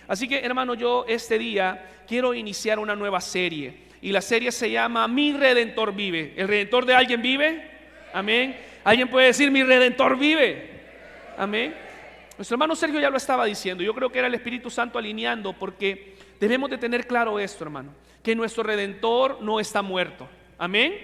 Así que, hermano, yo este día quiero iniciar una nueva serie. Y la serie se llama Mi Redentor Vive. ¿El Redentor de alguien vive? Amén. ¿Alguien puede decir mi Redentor vive? Amén. Nuestro hermano Sergio ya lo estaba diciendo. Yo creo que era el Espíritu Santo alineando, porque debemos de tener claro esto, hermano, que nuestro Redentor no está muerto. Amén.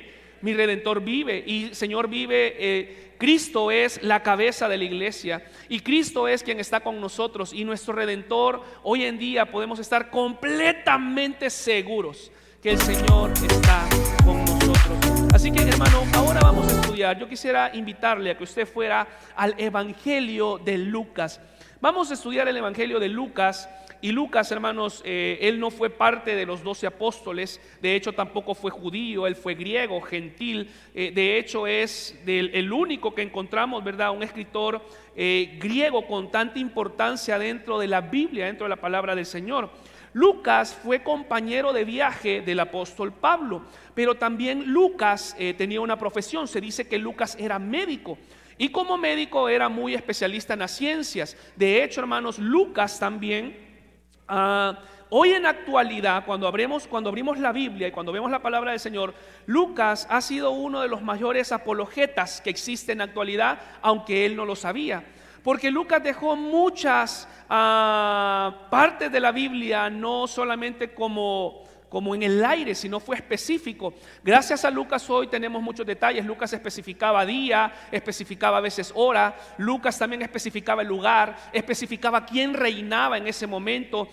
Mi Redentor vive y Señor vive. Cristo es la cabeza de la iglesia y Cristo es quien está con nosotros, y nuestro Redentor hoy en día podemos estar completamente seguros que el Señor está con nosotros. Así que, hermano, ahora vamos a estudiar. Yo quisiera invitarle a que usted fuera al Evangelio de Lucas. Vamos a estudiar el Evangelio de Lucas. Y Lucas, hermanos, él no fue parte de los 12 apóstoles. De hecho, tampoco fue judío, él fue griego, gentil. De hecho, es el único que encontramos, ¿verdad? Un escritor griego con tanta importancia dentro de la Biblia, dentro de la palabra del Señor. Lucas fue compañero de viaje del apóstol Pablo, pero también Lucas tenía una profesión. Se dice que Lucas era médico. Y como médico era muy especialista en las ciencias. De hecho, hermanos, Lucas también... hoy en la actualidad, cuando abrimos la Biblia y cuando vemos la palabra del Señor, Lucas ha sido uno de los mayores apologetas que existe en la actualidad, aunque él no lo sabía. Porque Lucas dejó muchas partes de la Biblia, no solamente como en el aire, sino fue específico. Gracias a Lucas hoy tenemos muchos detalles. Lucas especificaba día, especificaba a veces hora. Lucas también especificaba el lugar, especificaba quién reinaba en ese momento.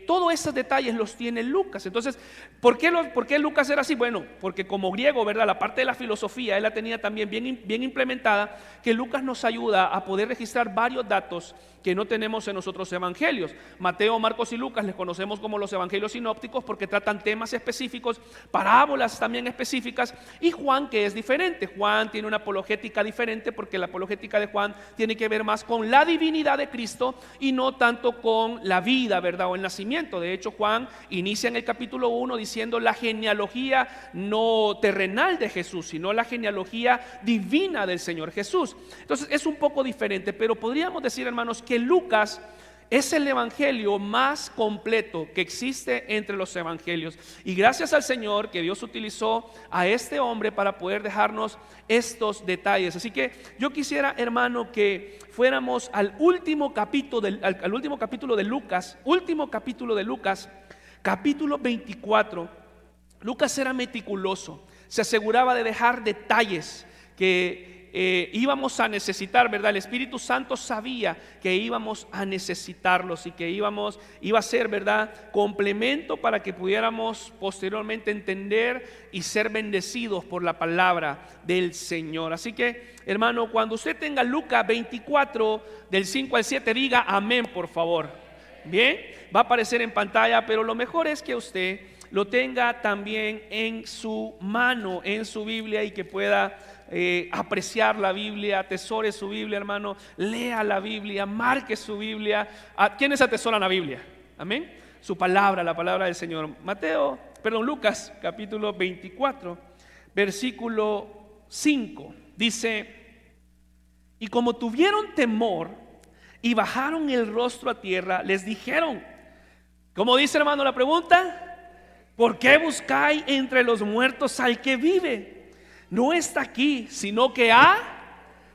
Todos esos detalles los tiene Lucas. Entonces, ¿por qué Lucas era así? Bueno, porque como griego, ¿verdad? La parte de la filosofía él la tenía también bien implementada, que Lucas nos ayuda a poder registrar varios datos que no tenemos en nosotros evangelios. Mateo, Marcos y Lucas les conocemos como los evangelios sinópticos porque tratan temas específicos, parábolas también específicas, y Juan, que es diferente. Juan tiene una apologética diferente porque la apologética de Juan tiene que ver más con la divinidad de Cristo y no tanto con la vida, ¿verdad? O el nacimiento. De hecho, Juan inicia en el capítulo 1 diciendo la genealogía no terrenal de Jesús, sino la genealogía divina del Señor Jesús. Entonces es un poco diferente, pero podríamos decir, hermanos, que Lucas es el evangelio más completo que existe entre los evangelios. Y gracias al Señor que Dios utilizó a este hombre para poder dejarnos estos detalles. Así que yo quisiera, hermano, que fuéramos al último capítulo de Lucas, capítulo 24. Lucas era meticuloso, se aseguraba de dejar detalles que íbamos a necesitar, ¿verdad? El Espíritu Santo sabía que íbamos a necesitarlos y que iba a ser, ¿verdad?, complemento para que pudiéramos posteriormente entender y ser bendecidos por la palabra del Señor. Así que, hermano, cuando usted tenga Lucas 24 del 5 al 7, diga amén, por favor. Bien, va a aparecer en pantalla, pero lo mejor es que usted lo tenga también en su mano, en su Biblia, y que pueda apreciar la Biblia, atesore su Biblia, hermano, lea la Biblia, marque su Biblia. ¿Quiénes atesoran la Biblia? Amén. Su palabra, la palabra del Señor. Lucas capítulo 24, versículo 5, dice: y como tuvieron temor y bajaron el rostro a tierra, les dijeron, ¿cómo dice, hermano, la pregunta? ¿Por qué buscáis entre los muertos al que vive? No está aquí, sino que ha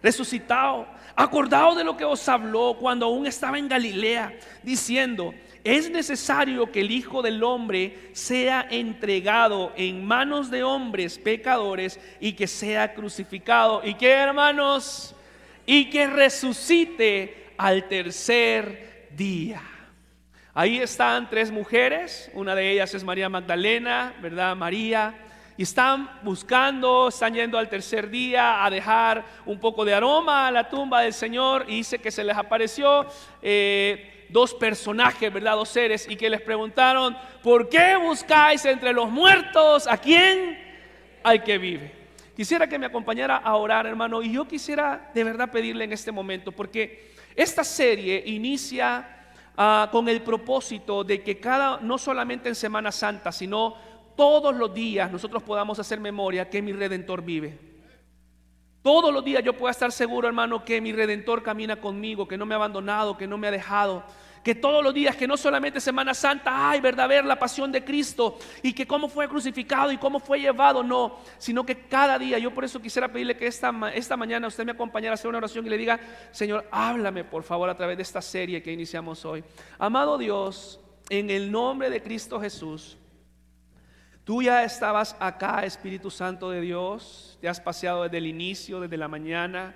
resucitado. Acordaos de lo que os habló cuando aún estaba en Galilea, diciendo: es necesario que el Hijo del Hombre sea entregado en manos de hombres pecadores y que sea crucificado. ¿Y qué, hermanos? Y que resucite al tercer día. Ahí están tres mujeres, una de ellas es María Magdalena, ¿verdad? María. Y están yendo al tercer día a dejar un poco de aroma a la tumba del Señor. Y dice que se les apareció dos personajes, ¿verdad? Dos seres, y que les preguntaron: ¿por qué buscáis entre los muertos a quién? Al que vive. Quisiera que me acompañara a orar, hermano, y yo quisiera de verdad pedirle en este momento, porque esta serie inicia con el propósito de que no solamente en Semana Santa, sino todos los días nosotros podamos hacer memoria que mi Redentor vive. todos los días yo pueda estar seguro, hermano, que mi Redentor camina conmigo, que no me ha abandonado, que no me ha dejado. Que todos los días, que no solamente Semana Santa, ay, verdad, ver la pasión de Cristo y que cómo fue crucificado y cómo fue llevado, no, sino que cada día. Yo por eso quisiera pedirle que esta mañana usted me acompañara a hacer una oración y le diga: Señor, háblame por favor a través de esta serie que iniciamos hoy. Amado Dios, en el nombre de Cristo Jesús, tú ya estabas acá, Espíritu Santo de Dios, te has paseado desde el inicio, desde la mañana.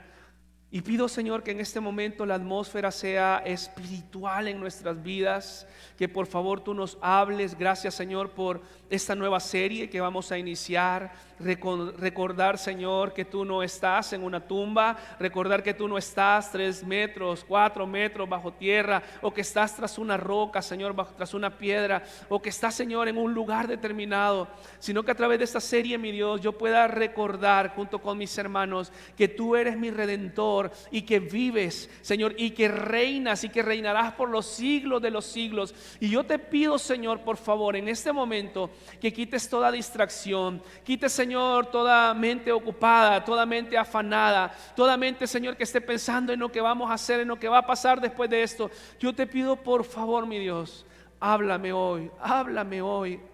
Y pido, Señor, que en este momento la atmósfera sea espiritual en nuestras vidas, que por favor tú nos hables. Gracias, Señor, por esta nueva serie que vamos a iniciar. Recordar, Señor, que tú no estás en una tumba, recordar que tú no estás 3 metros, 4 metros bajo tierra, o que estás tras una roca, Señor, tras una piedra, o que estás, Señor, en un lugar determinado, sino que a través de esta serie, mi Dios, yo pueda recordar junto con mis hermanos que tú eres mi Redentor y que vives, Señor, y que reinas y que reinarás por los siglos de los siglos. Y yo te pido, Señor, por favor, en este momento, que quites toda distracción, quites, Señor, toda mente ocupada, toda mente afanada, toda mente, Señor, que esté pensando en lo que vamos a hacer, en lo que va a pasar después de esto. Yo te pido, por favor, mi Dios, háblame hoy,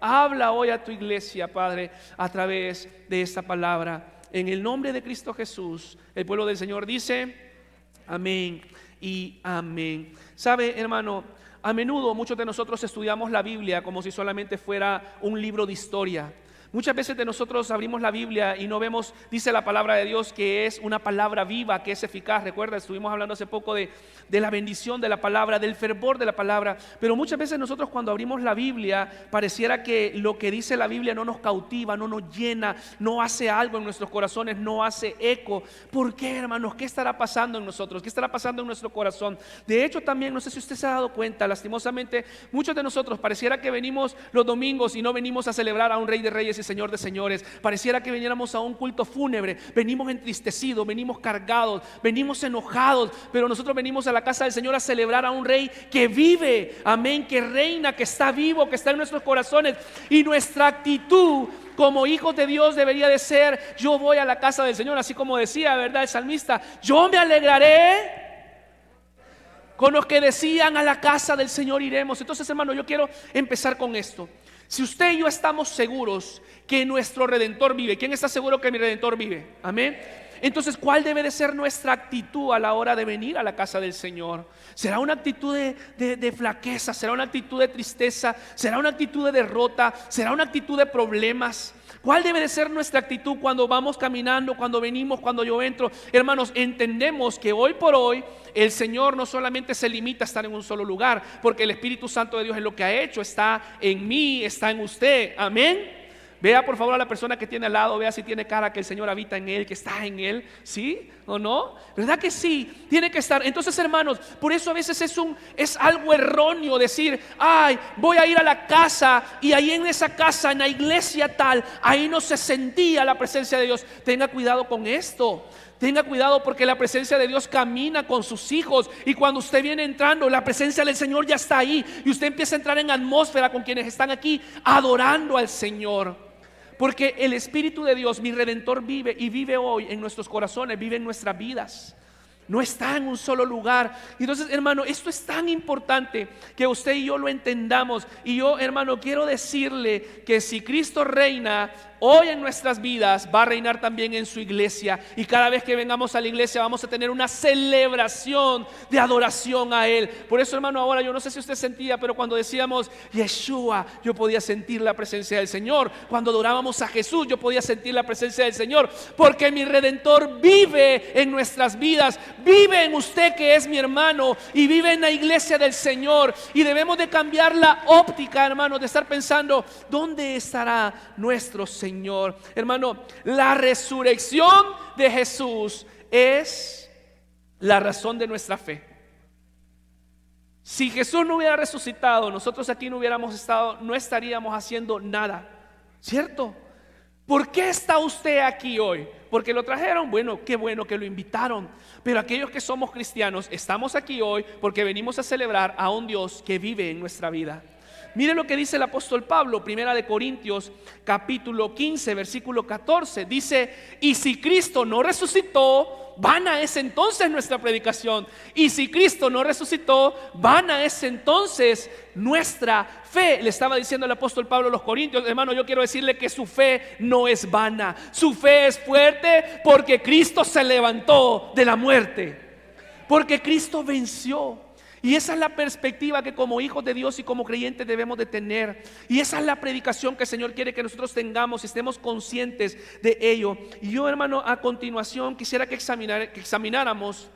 habla hoy a tu iglesia, Padre, a través de esta palabra. En el nombre de Cristo Jesús, el pueblo del Señor dice amén y amén. Sabe, hermano, a menudo muchos de nosotros estudiamos la Biblia como si solamente fuera un libro de historia. Muchas veces de nosotros abrimos la Biblia y no vemos, dice la palabra de Dios, que es una palabra viva, que es eficaz. Recuerda, estuvimos hablando hace poco de la bendición de la palabra, del fervor de la palabra. Pero muchas veces nosotros cuando abrimos la Biblia, pareciera que lo que dice la Biblia no nos cautiva, no nos llena, no hace algo en nuestros corazones, no hace eco. ¿Por qué, hermanos? ¿Qué estará pasando en nosotros? ¿Qué estará pasando en nuestro corazón? De hecho, también, no sé si usted se ha dado cuenta, lastimosamente, muchos de nosotros pareciera que venimos los domingos y no venimos a celebrar a un Rey de Reyes y Señor de señores. Pareciera que viniéramos a un culto fúnebre. Venimos entristecidos, venimos cargados, venimos enojados, pero nosotros venimos a la casa del Señor a celebrar a un Rey que vive, amén, que reina, que está vivo, que está en nuestros corazones. Y nuestra actitud como hijos de Dios debería de ser: yo voy a la casa del Señor, así como decía, ¿verdad?, el salmista: yo me alegraré con los que decían, a la casa del Señor iremos. Entonces, hermano, yo quiero empezar con esto. Si usted y yo estamos seguros que nuestro Redentor vive, ¿quién está seguro que mi Redentor vive? Amén. Entonces, ¿cuál debe de ser nuestra actitud a la hora de venir a la casa del Señor? ¿Será una actitud de flaqueza? ¿Será una actitud de tristeza? ¿Será una actitud de derrota? ¿Será una actitud de problemas? ¿Cuál debe de ser nuestra actitud cuando vamos caminando, cuando venimos, cuando yo entro? Hermanos, entendemos que hoy por hoy el Señor no solamente se limita a estar en un solo lugar, porque el Espíritu Santo de Dios es lo que ha hecho, está en mí, está en usted, amén. Vea por favor a la persona que tiene al lado, vea si tiene cara que el Señor habita en él, que está en él, ¿sí o no? ¿Verdad que sí? Tiene que estar. Entonces, hermanos, por eso a veces es algo erróneo decir: ay, voy a ir a la casa y ahí en esa casa, en la iglesia tal, ahí no se sentía la presencia de Dios. Tenga cuidado con esto. Tenga cuidado, porque la presencia de Dios camina con sus hijos, y cuando usted viene entrando, la presencia del Señor ya está ahí y usted empieza a entrar en atmósfera con quienes están aquí adorando al Señor. Porque el Espíritu de Dios, mi Redentor, vive, y vive hoy en nuestros corazones, vive en nuestras vidas. No está en un solo lugar. Entonces, hermano, esto es tan importante que usted y yo lo entendamos. Y yo, hermano, quiero decirle que si Cristo reina hoy en nuestras vidas, va a reinar también en su iglesia. Y cada vez que vengamos a la iglesia vamos a tener una celebración de adoración a Él. Por eso, hermano, ahora yo no sé si usted sentía, pero cuando decíamos Yeshua, yo podía sentir la presencia del Señor. Cuando adorábamos a Jesús, yo podía sentir la presencia del Señor, porque mi Redentor vive en nuestras vidas. Vive en usted, que es mi hermano, y vive en la iglesia del Señor. Y debemos de cambiar la óptica, hermano, de estar pensando: ¿dónde estará nuestro Señor? Hermano, la resurrección de Jesús es la razón de nuestra fe. Si Jesús no hubiera resucitado, nosotros aquí no hubiéramos estado, no estaríamos haciendo nada, ¿cierto? ¿Por qué está usted aquí hoy? ¿Porque lo trajeron? Bueno, qué bueno que lo invitaron. Pero aquellos que somos cristianos estamos aquí hoy porque venimos a celebrar a un Dios que vive en nuestra vida. Mire lo que dice el apóstol Pablo, primera de Corintios capítulo 15 versículo 14. Dice: y si Cristo no resucitó, vana es entonces nuestra predicación. Y si Cristo no resucitó, vana es entonces nuestra fe. Le estaba diciendo el apóstol Pablo a los corintios: hermano, yo quiero decirle que su fe no es vana. Su fe es fuerte porque Cristo se levantó de la muerte, porque Cristo venció. Y esa es la perspectiva que como hijos de Dios y como creyentes debemos de tener. Y esa es la predicación que el Señor quiere que nosotros tengamos y estemos conscientes de ello. Y yo, hermano, a continuación quisiera que examináramos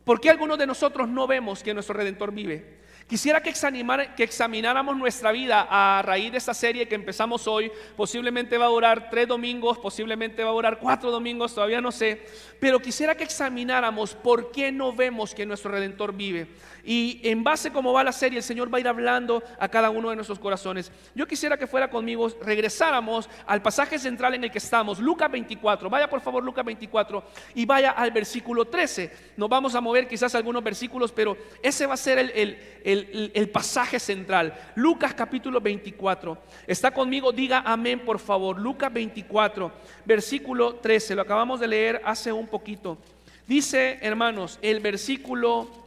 ¿por qué algunos de nosotros no vemos que nuestro Redentor vive? Quisiera que examináramos nuestra vida a raíz de esta serie que empezamos hoy. Posiblemente va a durar 3 domingos, posiblemente va a durar 4 domingos, todavía no sé. Pero quisiera que examináramos por qué no vemos que nuestro Redentor vive. Y en base a cómo va la serie, el Señor va a ir hablando a cada uno de nuestros corazones. Yo quisiera que fuera conmigo, regresáramos al pasaje central en el que estamos, Lucas 24. Vaya por favor Lucas 24 y vaya al versículo 13. Nos vamos a mover quizás algunos versículos, pero ese va a ser el pasaje central. Lucas capítulo 24. ¿Está conmigo? Diga amén por favor. Lucas 24 versículo 13. Lo acabamos de leer hace un poquito. Dice, hermanos, el versículo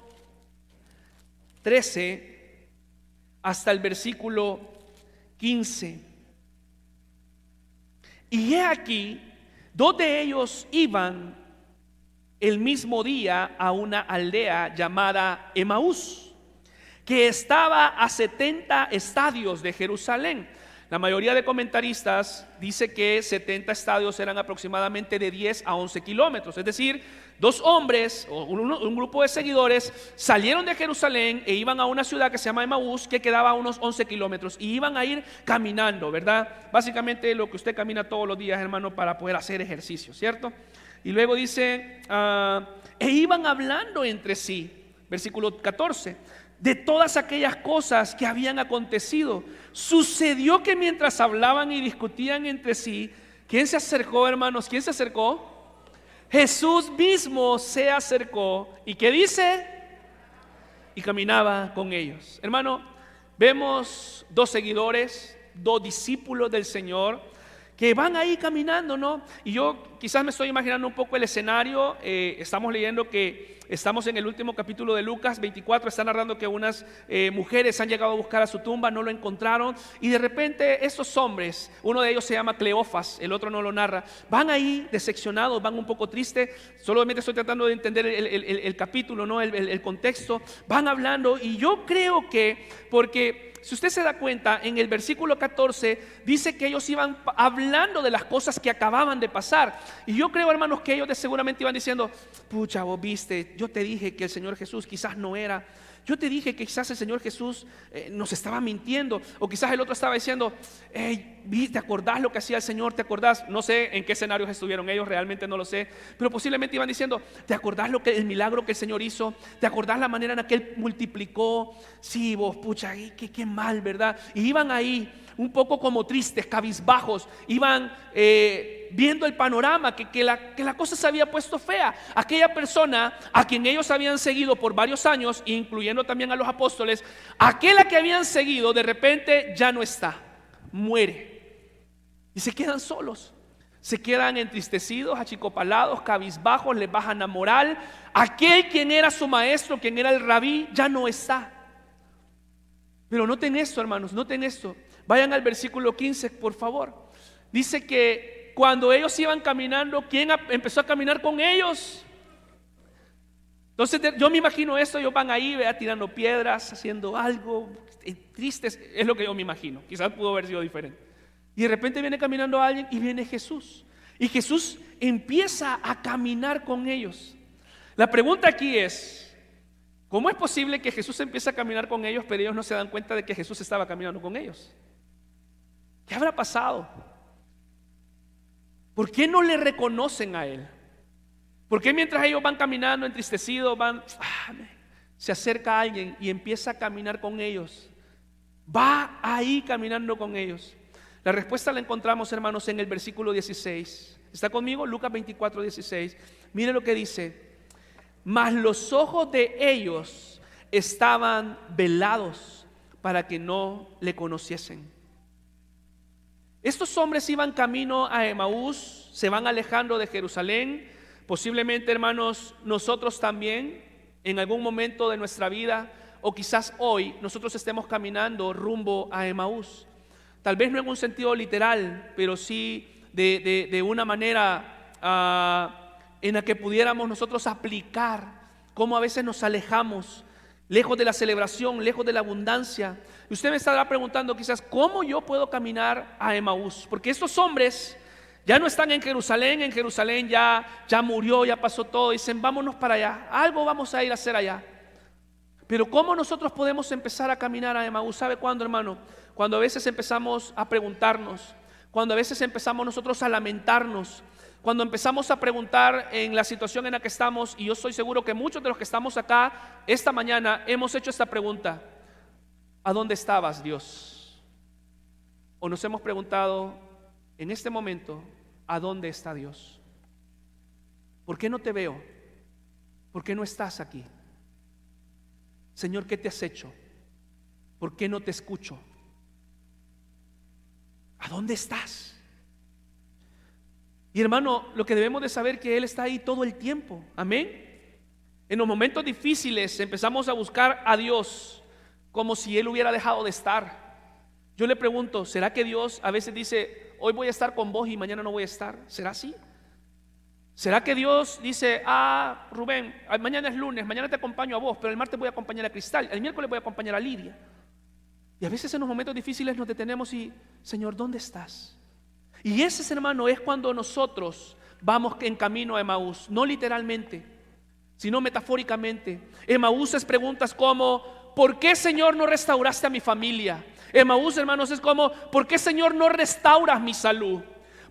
13 hasta el versículo 15. Y he aquí, 2 de ellos iban el mismo día a una aldea llamada Emaús, que estaba a 70 estadios de Jerusalén. La mayoría de comentaristas dice que 70 estadios eran aproximadamente de 10 a 11 kilómetros. Es decir, 2 hombres o un grupo de seguidores salieron de Jerusalén e iban a una ciudad que se llama Emaús, que quedaba a unos 11 kilómetros, y iban a ir caminando, ¿verdad? Básicamente lo que usted camina todos los días, hermano, para poder hacer ejercicio, ¿cierto? Y luego dice, e iban hablando entre sí, versículo 14, de todas aquellas cosas que habían acontecido. Sucedió que mientras hablaban y discutían entre sí, ¿quién se acercó, hermanos? ¿Quién se acercó? Jesús mismo se acercó. ¿Y qué dice? Y caminaba con ellos. Hermano, vemos 2 seguidores, 2 discípulos del Señor que van ahí caminando, ¿no? Y yo quizás me estoy imaginando un poco el escenario. Estamos leyendo que estamos en el último capítulo de Lucas 24. Está narrando que unas mujeres han llegado a buscar a su tumba, no lo encontraron, y de repente estos hombres, uno de ellos se llama Cleofas, el otro no lo narra, van ahí decepcionados, van un poco tristes. Solamente estoy tratando de entender el capítulo, ¿no? El contexto. Van hablando, y yo creo que, porque si usted se da cuenta, en el versículo 14 dice que ellos iban hablando de las cosas que acababan de pasar. Y yo creo, hermanos, que ellos seguramente iban diciendo: pucha, vos viste, yo te dije que el Señor Jesús quizás no era. Yo te dije que quizás el Señor Jesús nos estaba mintiendo. O quizás el otro estaba diciendo: hey, ¿te acordás lo que hacía el Señor? ¿Te acordás? No sé en qué escenarios estuvieron ellos, realmente no lo sé. Pero posiblemente iban diciendo: ¿te acordás el milagro que el Señor hizo? ¿Te acordás la manera en la que Él multiplicó? Sí, vos, pucha, qué mal, ¿verdad? Y iban ahí un poco como tristes, cabizbajos. Iban viendo el panorama, que la cosa se había puesto fea. Aquella persona a quien ellos habían seguido por varios años, incluyendo también a los apóstoles, aquella que habían seguido de repente ya no está, muere, y se quedan solos. Se quedan entristecidos, achicopalados, cabizbajos, les bajan la moral. Aquel quien era su maestro, quien era el rabí, ya no está. Pero noten esto, hermanos, noten esto. Vayan al versículo 15, por favor. Dice que cuando ellos iban caminando, ¿quién empezó a caminar con ellos? Entonces yo me imagino esto: ellos van ahí, vea, tirando piedras, haciendo algo, tristes. Es lo que yo me imagino. Quizás pudo haber sido diferente. Y de repente viene caminando alguien, y viene Jesús. Y Jesús empieza a caminar con ellos. La pregunta aquí es: ¿cómo es posible que Jesús empiece a caminar con ellos, pero ellos no se dan cuenta de que Jesús estaba caminando con ellos? ¿Qué habrá pasado? ¿Por qué no le reconocen a Él? ¿Por qué mientras ellos van caminando entristecidos, se acerca alguien y empieza a caminar con ellos? Va ahí caminando con ellos. La respuesta la encontramos, hermanos, en el versículo 16. ¿Está conmigo? Lucas 24, 16. Mire lo que dice: mas los ojos de ellos estaban velados, para que no le conociesen. Estos hombres iban camino a Emaús, se van alejando de Jerusalén. Posiblemente, hermanos, nosotros también en algún momento de nuestra vida, o quizás hoy, nosotros estemos caminando rumbo a Emaús. Tal vez no en un sentido literal, pero sí de una manera en la que pudiéramos nosotros aplicar cómo a veces nos alejamos, lejos de la celebración, lejos de la abundancia. Y usted me estará preguntando quizás, ¿cómo yo puedo caminar a Emaús? Porque estos hombres ya no están en Jerusalén ya murió, ya pasó todo. Dicen, vámonos para allá, algo vamos a ir a hacer allá. Pero ¿cómo nosotros podemos empezar a caminar a Emaús? ¿Sabe cuándo, hermano? Cuando a veces empezamos a preguntarnos, cuando a veces empezamos nosotros a lamentarnos, cuando empezamos a preguntar en la situación en la que estamos. Y yo estoy seguro que muchos de los que estamos acá esta mañana hemos hecho esta pregunta: ¿a dónde estabas, Dios? O nos hemos preguntado en este momento: ¿a dónde está Dios? ¿Por qué no te veo? ¿Por qué no estás aquí? Señor, ¿qué te has hecho? ¿Por qué no te escucho? ¿A dónde estás? Y hermano, lo que debemos de saber es que Él está ahí todo el tiempo. Amén. En los momentos difíciles empezamos a buscar a Dios como si Él hubiera dejado de estar. Yo le pregunto, ¿será que Dios a veces dice, hoy voy a estar con vos y mañana no voy a estar? ¿Será así? ¿Será que Dios dice, Rubén, mañana es lunes, mañana te acompaño a vos, pero el martes voy a acompañar a Cristal, el miércoles voy a acompañar a Lidia? Y a veces en los momentos difíciles nos detenemos y, Señor, ¿dónde estás? Y ese, hermano, es cuando nosotros vamos en camino a Emaús, no literalmente, sino metafóricamente. Emaús es preguntas como, ¿por qué, Señor, no restauraste a mi familia? Emaús, hermanos, es como, ¿por qué, Señor, no restauras mi salud?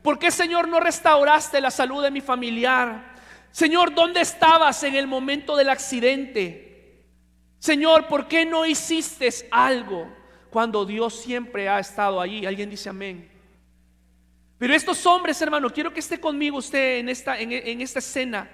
¿Por qué, Señor, no restauraste la salud de mi familiar? Señor, ¿dónde estabas en el momento del accidente? Señor, ¿por qué no hiciste algo cuando Dios siempre ha estado allí? Alguien dice amén. Pero estos hombres, hermano, quiero que esté conmigo usted en esta escena.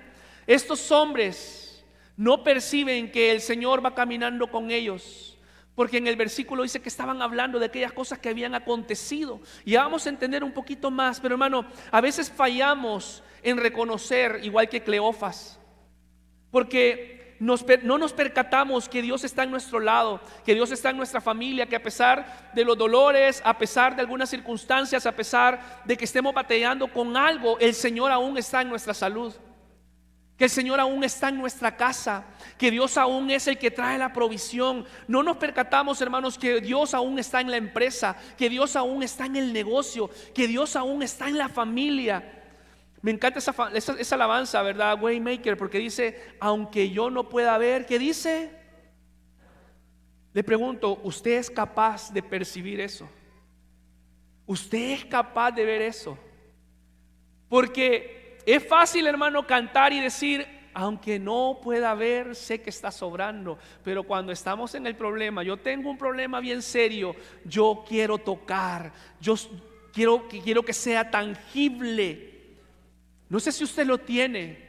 Estos hombres no perciben que el Señor va caminando con ellos, porque en el versículo dice que estaban hablando de aquellas cosas que habían acontecido. Y ya vamos a entender un poquito más. Pero hermano, a veces fallamos en reconocer, igual que Cleofas, porque no nos percatamos que Dios está en nuestro lado, que Dios está en nuestra familia, que a pesar de los dolores, a pesar de algunas circunstancias, a pesar de que estemos batallando con algo, el Señor aún está en nuestra salud, que el Señor aún está en nuestra casa, que Dios aún es el que trae la provisión. No nos percatamos, hermanos, que Dios aún está en la empresa, que Dios aún está en el negocio, que Dios aún está en la familia. Me encanta esa alabanza, ¿verdad? Waymaker, porque dice, aunque yo no pueda ver, ¿qué dice? Le pregunto, ¿usted es capaz de percibir eso? ¿Usted es capaz de ver eso? Porque es fácil, hermano, cantar y decir, aunque no pueda ver, sé que está sobrando. Pero cuando estamos en el problema, yo tengo un problema bien serio, yo quiero tocar, yo quiero que sea tangible. No sé si usted lo tiene,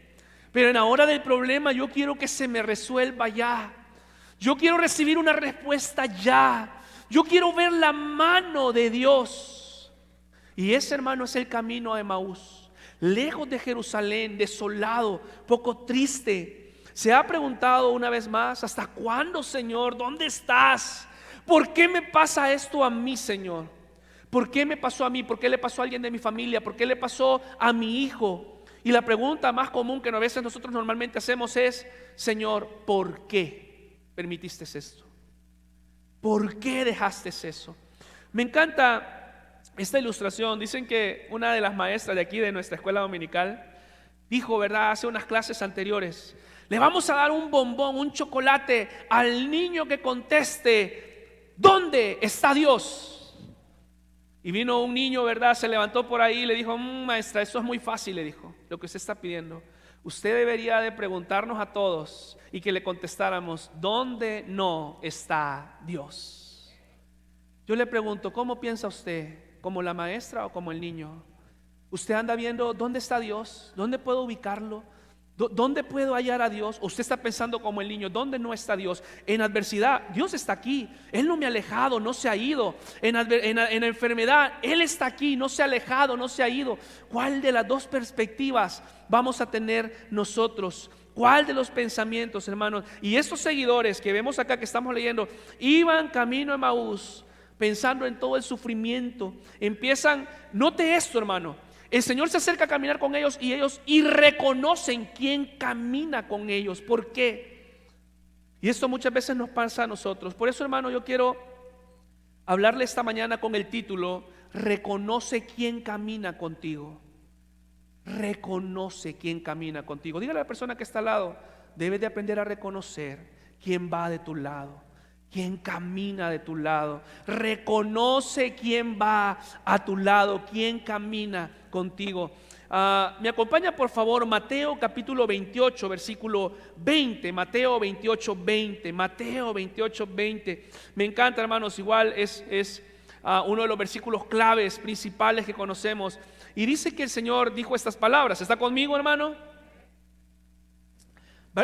pero en la hora del problema yo quiero que se me resuelva ya. Yo quiero recibir una respuesta ya. Yo quiero ver la mano de Dios. Y ese, hermano, es el camino a Emaús, lejos de Jerusalén, desolado, poco triste. Se ha preguntado una vez más, ¿hasta cuándo, Señor? ¿Dónde estás? ¿Por qué me pasa esto a mí, Señor? ¿Por qué me pasó a mí? ¿Por qué le pasó a alguien de mi familia? ¿Por qué le pasó a mi hijo? Y la pregunta más común que a veces nosotros normalmente hacemos es, Señor, ¿por qué permitiste esto? ¿Por qué dejaste eso? Me encanta esta ilustración. Dicen que una de las maestras de aquí de nuestra escuela dominical dijo, ¿verdad? Hace unas clases anteriores, le vamos a dar un bombón, un chocolate al niño que conteste, ¿dónde está Dios? Y vino un niño, ¿verdad? Se levantó por ahí y le dijo, maestra, eso es muy fácil, le dijo, lo que usted está pidiendo. Usted debería de preguntarnos a todos y que le contestáramos, ¿dónde no está Dios? Yo le pregunto, ¿cómo piensa usted? ¿Como la maestra o como el niño? ¿Usted anda viendo dónde está Dios? ¿Dónde puedo ubicarlo? ¿Dónde puedo hallar a Dios? Usted está pensando como el niño, ¿dónde no está Dios? En adversidad, Dios está aquí. Él no me ha alejado, no se ha ido. En enfermedad, Él está aquí, no se ha alejado, no se ha ido. ¿Cuál de las dos perspectivas vamos a tener nosotros? ¿Cuál de los pensamientos, hermanos? Y estos seguidores que vemos acá, que estamos leyendo, iban camino a Emaús, pensando en todo el sufrimiento. Empiezan, note esto, hermano. El Señor se acerca a caminar con ellos y reconocen quién camina con ellos. ¿Por qué? Y esto muchas veces nos pasa a nosotros. Por eso, hermano, yo quiero hablarle esta mañana con el título: reconoce quién camina contigo. Reconoce quién camina contigo. Dígale a la persona que está al lado: debes de aprender a reconocer quién va de tu lado, quién camina de tu lado. Reconoce quién va a tu lado, quién camina contigo. Me acompaña por favor Mateo capítulo 28 versículo 20. Mateo 28, 20. Mateo 28, 20. Me encanta, hermanos. Igual es uno de los versículos claves principales que conocemos. Y dice que el Señor dijo estas palabras. ¿Está conmigo, hermano?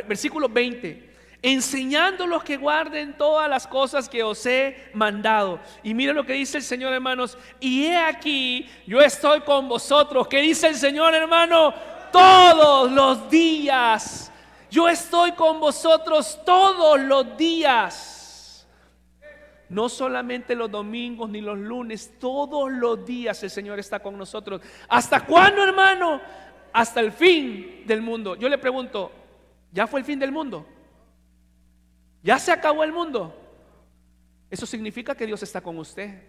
Versículo 20: enseñándolos que guarden todas las cosas que os he mandado. Y mira lo que dice el Señor, hermanos: y he aquí, yo estoy con vosotros. ¿Qué dice el Señor, hermano? Todos los días. Yo estoy con vosotros todos los días. No solamente los domingos ni los lunes, todos los días el Señor está con nosotros. ¿Hasta cuándo, hermano? Hasta el fin del mundo. Yo le pregunto, ¿ya fue el fin del mundo? ¿Ya se acabó el mundo? Eso significa que Dios está con usted,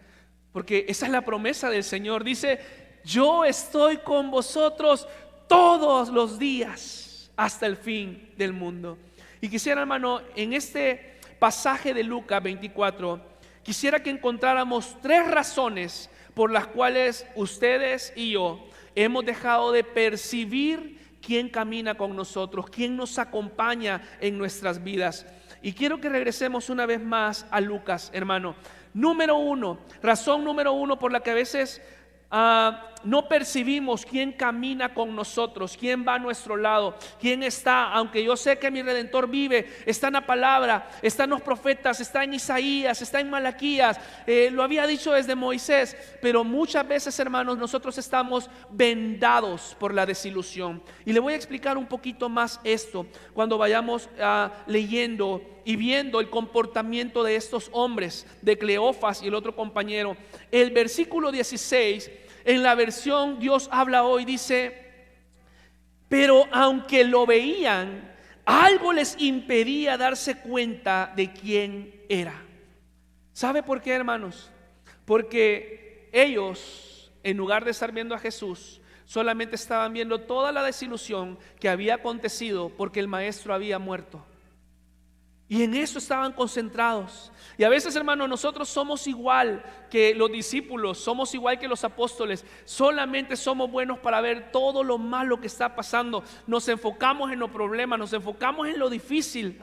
porque esa es la promesa del Señor. Dice: yo estoy con vosotros todos los días hasta el fin del mundo. Y quisiera, hermano, en este pasaje de Lucas 24, quisiera que encontráramos 3 razones por las cuales ustedes y yo hemos dejado de percibir quién camina con nosotros, quién nos acompaña en nuestras vidas. Y quiero que regresemos una vez más a Lucas, hermano. Razón número uno por la que a veces no percibimos quién camina con nosotros, quién va a nuestro lado, quién está. Aunque yo sé que mi Redentor vive, está en la palabra, está en los profetas, está en Isaías, está en Malaquías, lo había dicho desde Moisés. Pero muchas veces, hermanos, nosotros estamos vendados por la desilusión. Y le voy a explicar un poquito más esto cuando vayamos leyendo y viendo el comportamiento de estos hombres, de Cleofas y el otro compañero. El versículo 16, en la versión Dios habla hoy, dice: pero aunque lo veían, algo les impedía darse cuenta de quién era. ¿Sabe por qué, hermanos? Porque ellos, en lugar de estar viendo a Jesús, solamente estaban viendo toda la desilusión que había acontecido porque el maestro había muerto. Y en eso estaban concentrados. Y a veces, hermanos, nosotros somos igual que los discípulos, somos igual que los apóstoles. Solamente somos buenos para ver todo lo malo que está pasando. Nos enfocamos en los problemas, nos enfocamos en lo difícil.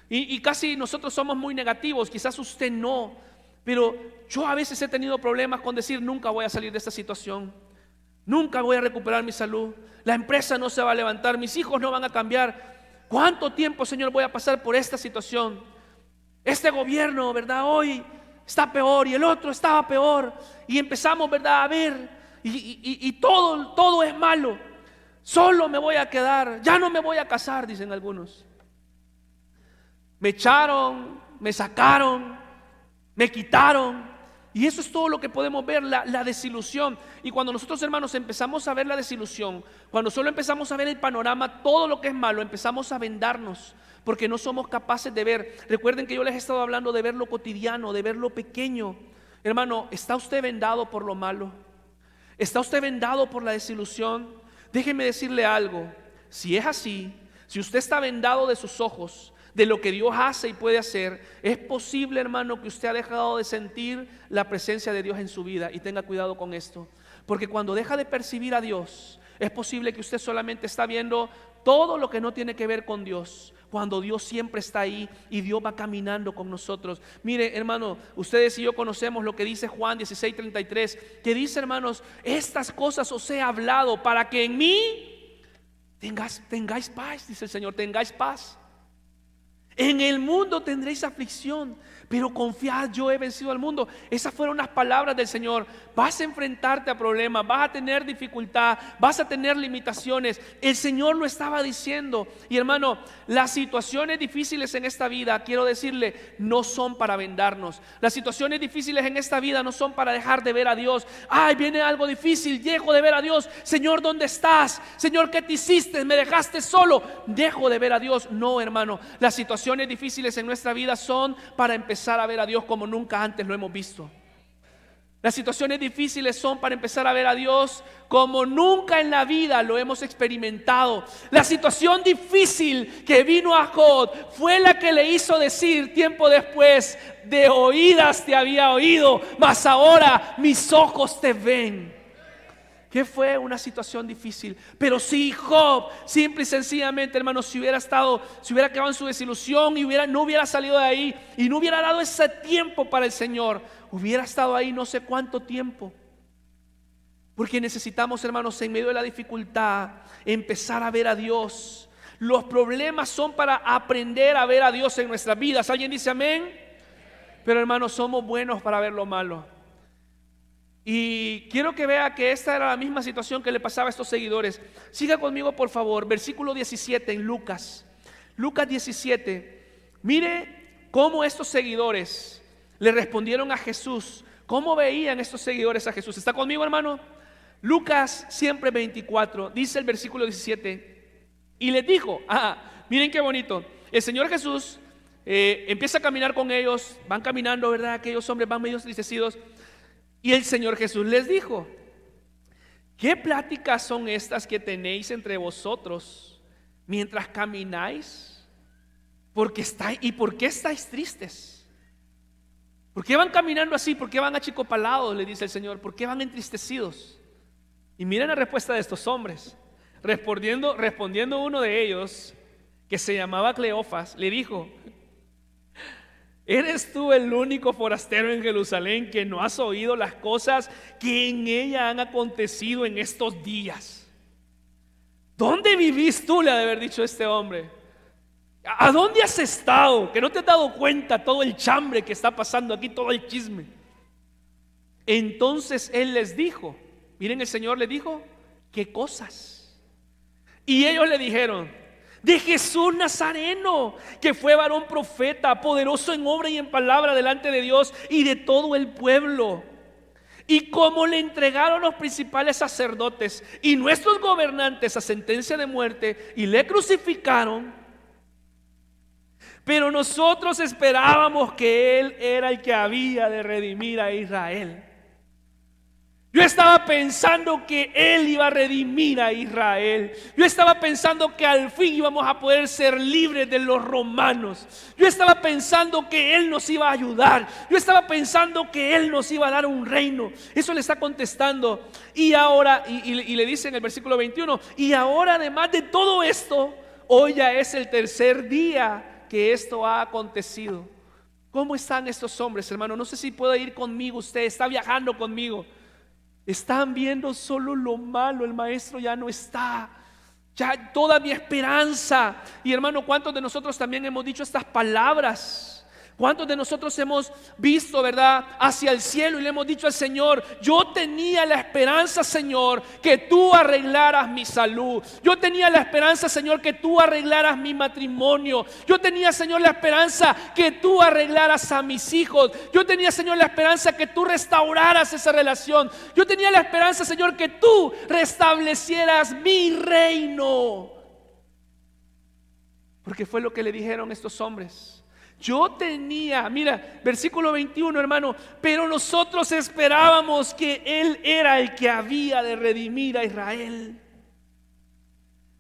Y casi nosotros somos muy negativos. Quizás usted no, pero yo a veces he tenido problemas con decir: nunca voy a salir de esta situación, nunca voy a recuperar mi salud, la empresa no se va a levantar, mis hijos no van a cambiar. ¿Cuánto tiempo, Señor, voy a pasar por esta situación? Este gobierno, ¿verdad? Hoy está peor y el otro estaba peor. Y empezamos, ¿verdad?, a ver y todo es malo. Solo me voy a quedar, ya no me voy a casar, dicen algunos. Me echaron, me sacaron, me quitaron. Y eso es todo lo que podemos ver, la desilusión. Y cuando nosotros, hermanos, empezamos a ver la desilusión, cuando solo empezamos a ver el panorama, todo lo que es malo, empezamos a vendarnos, porque no somos capaces de ver. Recuerden que yo les he estado hablando de ver lo cotidiano, de ver lo pequeño. Hermano, ¿está usted vendado por lo malo? ¿Está usted vendado por la desilusión? Déjeme decirle algo: si es así, si usted está vendado de sus ojos, de lo que Dios hace y puede hacer, es posible, hermano, que usted ha dejado de sentir la presencia de Dios en su vida. Y tenga cuidado con esto, porque cuando deja de percibir a Dios, es posible que usted solamente está viendo todo lo que no tiene que ver con Dios, cuando Dios siempre está ahí y Dios va caminando con nosotros. Mire, hermano, ustedes y yo conocemos lo que dice Juan 16:33, que dice, hermanos: estas cosas os he hablado para que en mí tengáis paz, dice el Señor, tengáis paz. En el mundo tendréis aflicción, pero confiad, yo he vencido al mundo. Esas fueron las palabras del Señor. Vas a enfrentarte a problemas, vas a tener dificultad, vas a tener limitaciones. El Señor lo estaba diciendo. Y hermano, las situaciones difíciles en esta vida, quiero decirle, no son para vendarnos. Las situaciones difíciles en esta vida no son para dejar de ver a Dios. Ay, viene algo difícil, dejo de ver a Dios. Señor, ¿dónde estás? Señor, ¿qué te hiciste? ¿Me dejaste solo? Dejo de ver a Dios. No, hermano, las situaciones difíciles en nuestra vida son para empezar a ver a Dios como nunca antes lo hemos visto. Las situaciones difíciles son para empezar a ver a Dios como nunca en la vida lo hemos experimentado. La situación difícil que vino a Job fue la que le hizo decir tiempo después: de oídas te había oído, mas ahora mis ojos te ven. Que fue una situación difícil. Pero si Job, simple y sencillamente, hermanos, si hubiera quedado en su desilusión y no hubiera salido de ahí y no hubiera dado ese tiempo para el Señor, hubiera estado ahí no sé cuánto tiempo. Porque necesitamos, hermanos, en medio de la dificultad, empezar a ver a Dios. Los problemas son para aprender a ver a Dios en nuestras vidas. ¿Alguien dice amén? Pero, hermanos, somos buenos para ver lo malo. Y quiero que vea que esta era la misma situación que le pasaba a estos seguidores. Siga conmigo, por favor, versículo 17 en Lucas 17. Mire cómo estos seguidores le respondieron a Jesús. ¿Cómo veían estos seguidores a Jesús? ¿Está conmigo, hermano? Lucas siempre 24, dice el versículo 17. Y les dijo, miren qué bonito. El Señor Jesús empieza a caminar con ellos. Van caminando, ¿verdad? Aquellos hombres van medio entristecidos. Y el Señor Jesús les dijo: ¿qué pláticas son estas que tenéis entre vosotros mientras camináis? ¿Por qué estáis tristes? ¿Por qué van caminando así? ¿Por qué van achicopalados? Le dice el Señor. ¿Por qué van entristecidos? Y miren la respuesta de estos hombres. Respondiendo uno de ellos, que se llamaba Cleofas, le dijo: ¿eres tú el único forastero en Jerusalén que no has oído las cosas que en ella han acontecido en estos días? ¿Dónde vivís tú? Le ha de haber dicho este hombre. ¿A dónde has estado? Que no te has dado cuenta todo el chambre que está pasando aquí, todo el chisme. Entonces él les dijo, miren, el Señor le dijo: ¿qué cosas? Y ellos le dijeron: de Jesús Nazareno, que fue varón profeta, poderoso en obra y en palabra delante de Dios y de todo el pueblo. Y como le entregaron los principales sacerdotes y nuestros gobernantes a sentencia de muerte y le crucificaron, pero nosotros esperábamos que Él era el que había de redimir a Israel. Yo estaba pensando que Él iba a redimir a Israel. Yo estaba pensando que al fin íbamos a poder ser libres de los romanos. Yo estaba pensando que Él nos iba a ayudar. Yo estaba pensando que Él nos iba a dar un reino. Eso le está contestando. Y ahora, y le dice en el versículo 21, y ahora, además de todo esto, hoy ya es el tercer día que esto ha acontecido. ¿Cómo están estos hombres, hermano? No sé si puede ir conmigo. Usted está viajando conmigo. Están viendo solo lo malo. El maestro ya no está. Ya toda mi esperanza. Y hermano, ¿cuántos de nosotros también hemos dicho estas palabras? ¿Cuántos de nosotros hemos visto, verdad, hacia el cielo y le hemos dicho al Señor: yo tenía la esperanza, Señor, que tú arreglaras mi salud. Yo tenía la esperanza, Señor, que tú arreglaras mi matrimonio. Yo tenía, Señor, la esperanza que tú arreglaras a mis hijos. Yo tenía, Señor, la esperanza que tú restauraras esa relación. Yo tenía la esperanza, Señor, que tú restablecieras mi reino. Porque fue lo que le dijeron estos hombres. Yo tenía, mira, versículo 21, hermano, pero nosotros esperábamos que Él era el que había de redimir a Israel.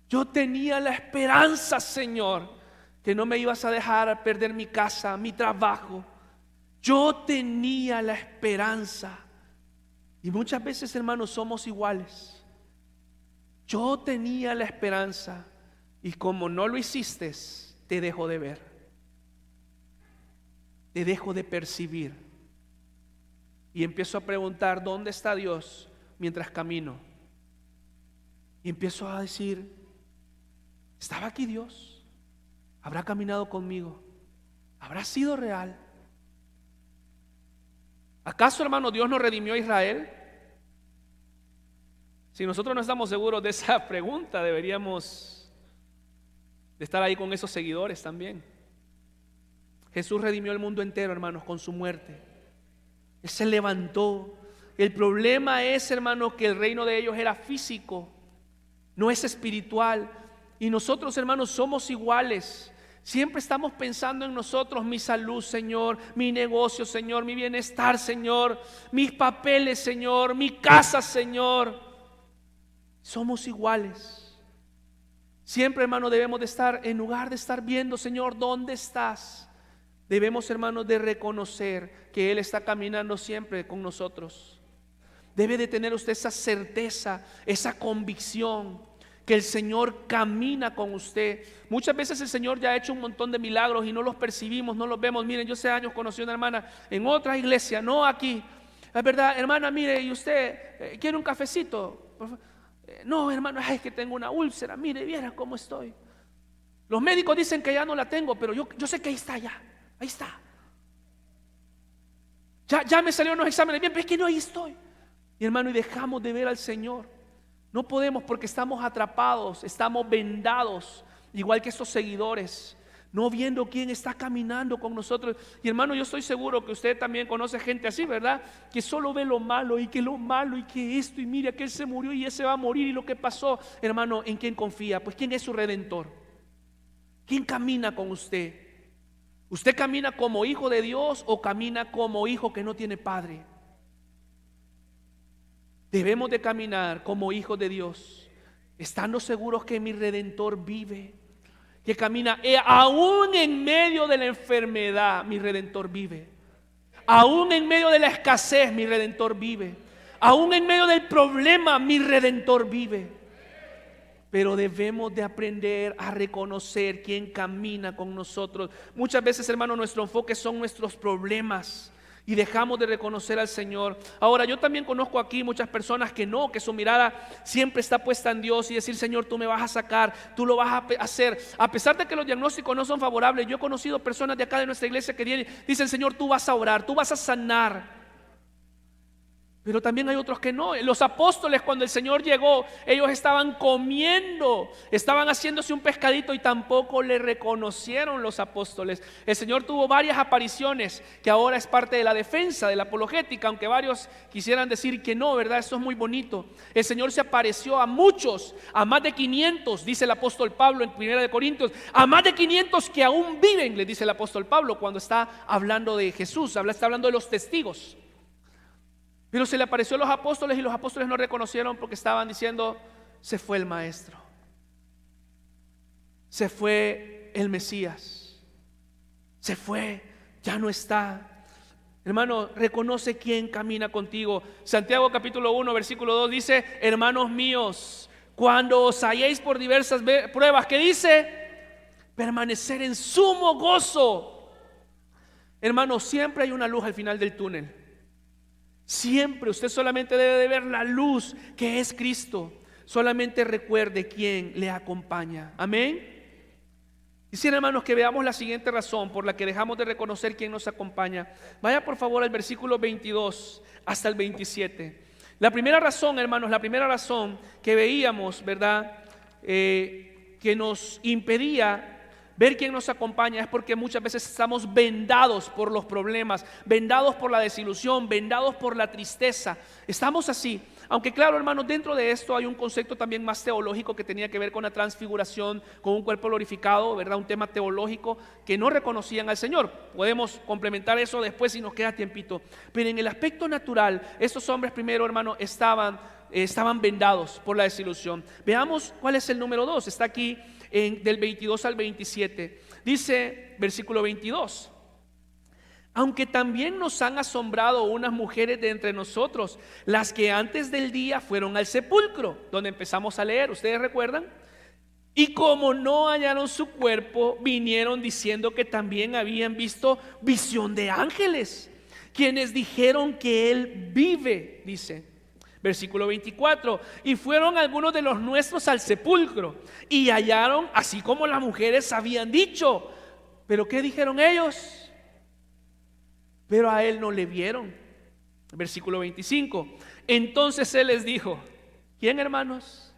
Yo tenía la esperanza, Señor, que no me ibas a dejar perder mi casa, mi trabajo. Yo tenía la esperanza. Y muchas veces, hermanos, somos iguales. Yo tenía la esperanza, y como no lo hiciste, te dejo de ver. Te dejo de percibir. Y empiezo a preguntar: ¿dónde está Dios? Mientras camino. Y empiezo a decir: ¿Estaba aquí Dios? ¿Habrá caminado conmigo? ¿Habrá sido real? ¿Acaso, hermano, Dios no redimió a Israel? Si nosotros no estamos seguros de esa pregunta, deberíamos de estar ahí con esos seguidores también. Jesús redimió el mundo entero, hermanos, con su muerte. Él se levantó. El problema es, hermanos, que el reino de ellos era físico, no es espiritual. Y nosotros, hermanos, somos iguales. Siempre estamos pensando en nosotros: mi salud, Señor, mi negocio, Señor, mi bienestar, Señor, mis papeles, Señor, mi casa, Señor. Somos iguales. Siempre, hermano, debemos de estar, en lugar de estar viendo, Señor, ¿dónde estás? Debemos, hermanos, de reconocer que Él está caminando siempre con nosotros. Debe de tener usted esa certeza, esa convicción que el Señor camina con usted. Muchas veces el Señor ya ha hecho un montón de milagros y no los percibimos, no los vemos. Miren, yo hace años conocí a una hermana en otra iglesia, no aquí. Es verdad, hermana, mire, ¿y usted quiere un cafecito? No, hermano, es que tengo una úlcera, mire, viera cómo estoy. Los médicos dicen que ya no la tengo, pero yo sé que ahí está ya, ahí está. Ya me salieron los exámenes bien, pero es que no, ahí estoy. Y hermano, y dejamos de ver al Señor. No podemos, porque estamos atrapados, estamos vendados, igual que estos seguidores, no viendo quién está caminando con nosotros. Y hermano, yo estoy seguro que usted también conoce gente así, ¿verdad? Que solo ve lo malo y que esto, y mire, aquel se murió y ese va a morir y lo que pasó. Hermano, ¿en quién confía? Pues ¿quién es su redentor? ¿Quién camina con usted? ¿Usted camina como hijo de Dios o camina como hijo que no tiene padre? Debemos de caminar como hijos de Dios, estando seguros que mi Redentor vive, que camina aún en medio de la enfermedad. Mi Redentor vive, aún en medio de la escasez. Mi Redentor vive, aún en medio del problema. Mi Redentor vive. Pero debemos de aprender a reconocer quién camina con nosotros. Muchas veces, hermano, nuestro enfoque son nuestros problemas y dejamos de reconocer al Señor. Ahora, yo también conozco aquí muchas personas que no, que su mirada siempre está puesta en Dios y decir: Señor, tú me vas a sacar, tú lo vas a hacer. A pesar de que los diagnósticos no son favorables, yo he conocido personas de acá de nuestra iglesia que dicen: Señor, tú vas a orar, tú vas a sanar. Pero también hay otros que no. Los apóstoles, cuando el Señor llegó, ellos estaban comiendo, estaban haciéndose un pescadito y tampoco le reconocieron los apóstoles. El Señor tuvo varias apariciones, que ahora es parte de la defensa, de la apologética, aunque varios quisieran decir que no, ¿verdad? Eso es muy bonito. El Señor se apareció a muchos, a más de 500, dice el apóstol Pablo en 1 Corintios, a más de 500 que aún viven, le dice el apóstol Pablo cuando está hablando de Jesús, está hablando de los testigos. Pero se le apareció a los apóstoles y los apóstoles no reconocieron, porque estaban diciendo: se fue el maestro, se fue el Mesías, se fue, ya no está. Hermano, reconoce quién camina contigo. Santiago capítulo 1 versículo 2 dice: hermanos míos, cuando os halléis por diversas pruebas, ¿qué dice? Permanecer en sumo gozo. Hermano, siempre hay una luz al final del túnel. Siempre usted solamente debe de ver la luz que es Cristo. Solamente recuerde quién le acompaña. Amén. Quisiera, hermanos, que veamos la siguiente razón por la que dejamos de reconocer quién nos acompaña. Vaya por favor al versículo 22 hasta el 27. La primera razón, hermanos, la primera razón que veíamos, ¿verdad? Que nos impedía ver quién nos acompaña es porque muchas veces estamos vendados por los problemas, vendados por la desilusión, vendados por la tristeza. Estamos así. Aunque claro, hermanos, dentro de esto hay un concepto también más teológico que tenía que ver con la transfiguración, con un cuerpo glorificado, ¿verdad? Un tema teológico que no reconocían al Señor. Podemos complementar eso después si nos queda tiempito. Pero en el aspecto natural, estos hombres primero, hermanos, estaban vendados por la desilusión. Veamos cuál es el número 2. Está aquí del 22 al 27. Dice, versículo 22: aunque también nos han asombrado unas mujeres de entre nosotros, las que antes del día fueron al sepulcro, donde empezamos a leer, ¿ustedes recuerdan? Y como no hallaron su cuerpo, vinieron diciendo que también habían visto visión de ángeles, quienes dijeron que él vive, dice. Versículo 24, y fueron algunos de los nuestros al sepulcro y hallaron así como las mujeres habían dicho. ¿Pero qué dijeron ellos? Pero a él no le vieron. Versículo 25, entonces él les dijo, ¿quién, hermanos?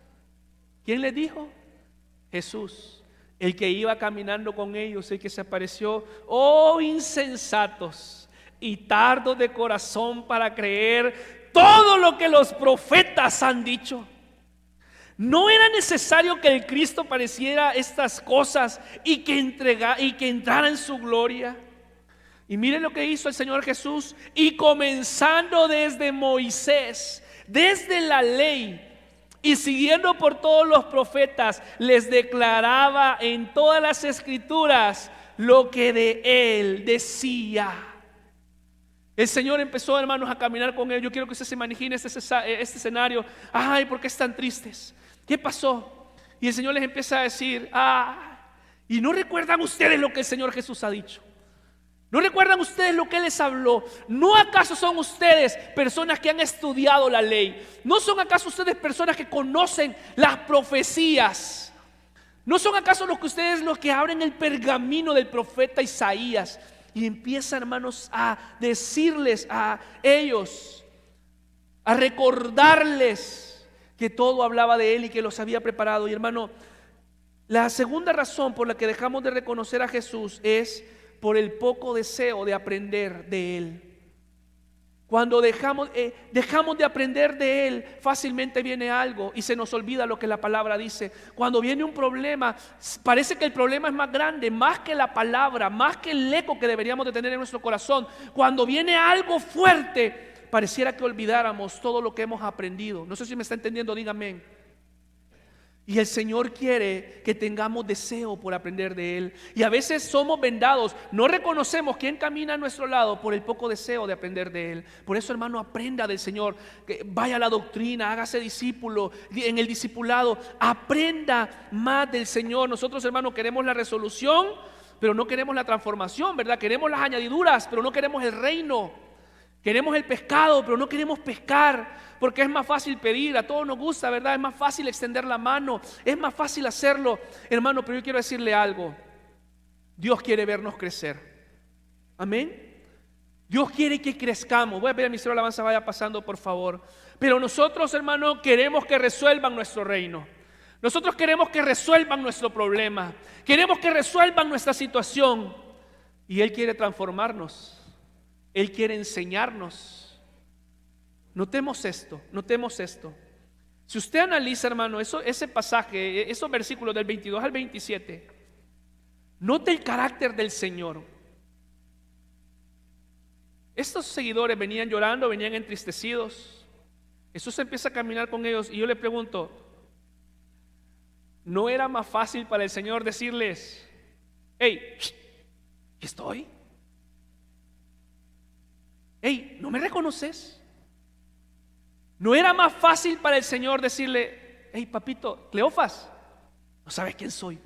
¿Quién les dijo? Jesús, el que iba caminando con ellos, el que se apareció. Oh, insensatos y tardos de corazón para creer todo lo que los profetas han dicho. ¿No era necesario que el Cristo padeciera estas cosas y que entrara en su gloria? Y miren lo que hizo el Señor Jesús. Y comenzando desde Moisés, desde la ley, y siguiendo por todos los profetas, les declaraba en todas las escrituras lo que de él decía. El Señor empezó, hermanos, a caminar con él. Yo quiero que usted se imagine este escenario. Ay, ¿por qué están tristes? ¿Qué pasó? Y el Señor les empieza a decir, ¿y no recuerdan ustedes lo que el Señor Jesús ha dicho? ¿No recuerdan ustedes lo que Él les habló? ¿No acaso son ustedes personas que han estudiado la ley? ¿No son acaso ustedes personas que conocen las profecías? ¿No son acaso los que abren el pergamino del profeta Isaías? Y empieza, hermanos, a decirles a ellos, a recordarles que todo hablaba de Él y que los había preparado. Y hermano, la segunda razón por la que dejamos de reconocer a Jesús es por el poco deseo de aprender de Él. Cuando dejamos de aprender de Él, fácilmente viene algo y se nos olvida lo que la palabra dice. Cuando viene un problema, parece que el problema es más grande, más que la palabra, más que el eco que deberíamos de tener en nuestro corazón. Cuando viene algo fuerte, pareciera que olvidáramos todo lo que hemos aprendido. No sé si me está entendiendo, dígame. Y el Señor quiere que tengamos deseo por aprender de Él. Y a veces somos vendados, no reconocemos quién camina a nuestro lado por el poco deseo de aprender de Él. Por eso, hermano, aprenda del Señor, que vaya a la doctrina, hágase discípulo. En el discipulado, aprenda más del Señor. Nosotros, hermano, queremos la resolución, pero no queremos la transformación, ¿verdad? Queremos las añadiduras, pero no queremos el reino. Queremos el pescado, pero no queremos pescar, porque es más fácil pedir. A todos nos gusta, ¿verdad? Es más fácil extender la mano, es más fácil hacerlo. Hermano, pero yo quiero decirle algo. Dios quiere vernos crecer. Amén. Dios quiere que crezcamos. Voy a pedir a mi ministerio de alabanza vaya pasando, por favor. Pero nosotros, hermano, queremos que resuelvan nuestro reino. Nosotros queremos que resuelvan nuestro problema. Queremos que resuelvan nuestra situación. Y Él quiere transformarnos. Él quiere enseñarnos. Notemos esto. Si usted analiza, hermano, ese pasaje, esos versículos del 22 al 27, note el carácter del Señor. Estos seguidores venían llorando, venían entristecidos. Jesús empieza a caminar con ellos y yo le pregunto, ¿no era más fácil para el Señor decirles, hey, aquí estoy? Hey, ¿no me reconoces? ¿No era más fácil para el Señor decirle, hey, papito, Cleofas, no sabes quién soy?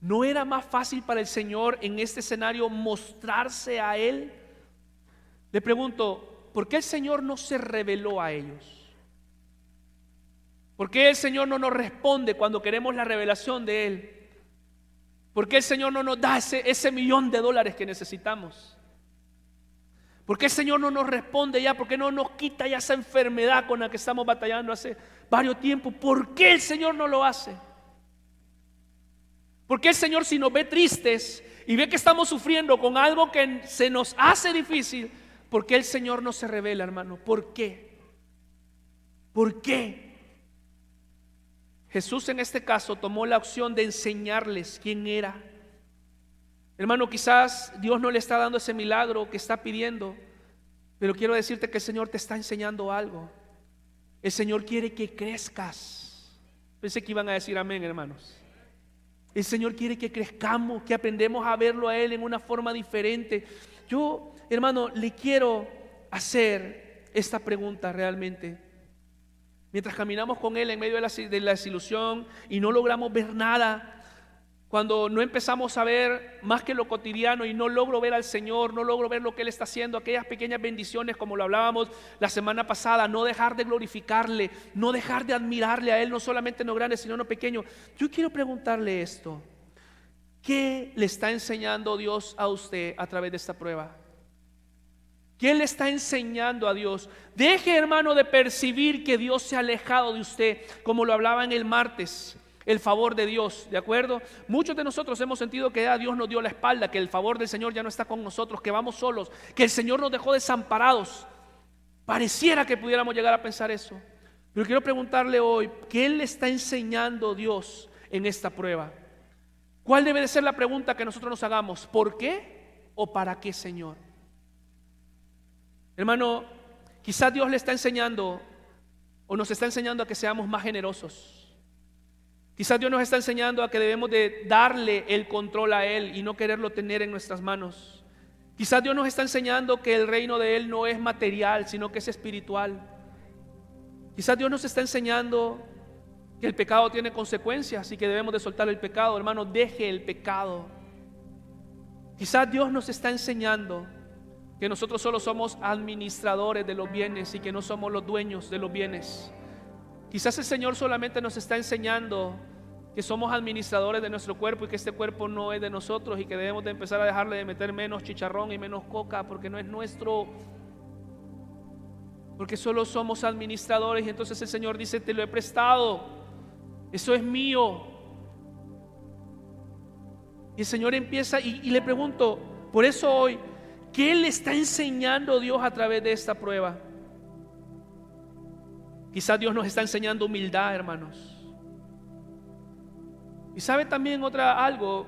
¿No era más fácil para el Señor en este escenario mostrarse a Él? Le pregunto, ¿por qué el Señor no se reveló a ellos? ¿Por qué el Señor no nos responde cuando queremos la revelación de Él? ¿Por qué el Señor no nos da ese $1,000,000 que necesitamos? ¿Por qué el Señor no nos responde ya? ¿Por qué no nos quita ya esa enfermedad con la que estamos batallando hace varios tiempos? ¿Por qué el Señor no lo hace? ¿Por qué el Señor, si nos ve tristes y ve que estamos sufriendo con algo que se nos hace difícil, por qué el Señor no se revela, hermano? ¿Por qué? ¿Por qué? Jesús en este caso tomó la opción de enseñarles quién era. Hermano, quizás Dios no le está dando ese milagro que está pidiendo, pero quiero decirte que el Señor te está enseñando algo. El Señor quiere que crezcas. Pensé que iban a decir amén, hermanos. El Señor quiere que crezcamos, que aprendamos a verlo a Él en una forma diferente. Yo, hermano, le quiero hacer esta pregunta realmente. Mientras caminamos con Él en medio de la desilusión y no logramos ver nada, Cuando no empezamos a ver más que lo cotidiano y no logro ver al Señor, no logro ver lo que Él está haciendo, aquellas pequeñas bendiciones como lo hablábamos la semana pasada, no dejar de glorificarle, no dejar de admirarle a Él, no solamente en lo grande sino en lo pequeño. Yo quiero preguntarle esto: ¿qué le está enseñando Dios a usted a través de esta prueba? ¿Qué le está enseñando a Dios? Deje, hermano, de percibir que Dios se ha alejado de usted, como lo hablaba en el martes. El favor de Dios, ¿de acuerdo? Muchos de nosotros hemos sentido que Dios nos dio la espalda, que el favor del Señor ya no está con nosotros, que vamos solos, que el Señor nos dejó desamparados. Pareciera que pudiéramos llegar a pensar eso. Pero quiero preguntarle hoy, ¿qué le está enseñando Dios en esta prueba? ¿Cuál debe de ser la pregunta que nosotros nos hagamos? ¿Por qué o para qué, Señor? Hermano, quizás Dios le está enseñando o nos está enseñando a que seamos más generosos. Quizás Dios nos está enseñando a que debemos de darle el control a Él y no quererlo tener en nuestras manos. Quizás Dios nos está enseñando que el reino de Él no es material, sino que es espiritual. Quizás Dios nos está enseñando que el pecado tiene consecuencias y que debemos de soltar el pecado. Hermano, deje el pecado. Quizás Dios nos está enseñando que nosotros solo somos administradores de los bienes y que no somos los dueños de los bienes. Quizás el Señor solamente nos está enseñando que somos administradores de nuestro cuerpo y que este cuerpo no es de nosotros y que debemos de empezar a dejarle de meter menos chicharrón y menos coca porque no es nuestro, porque solo somos administradores. Y entonces el Señor dice: te lo he prestado, eso es mío. Y el Señor empieza y le pregunto, por eso hoy, ¿qué le está enseñando Dios a través de esta prueba? Quizás Dios nos está enseñando humildad, hermanos. Y sabe también algo,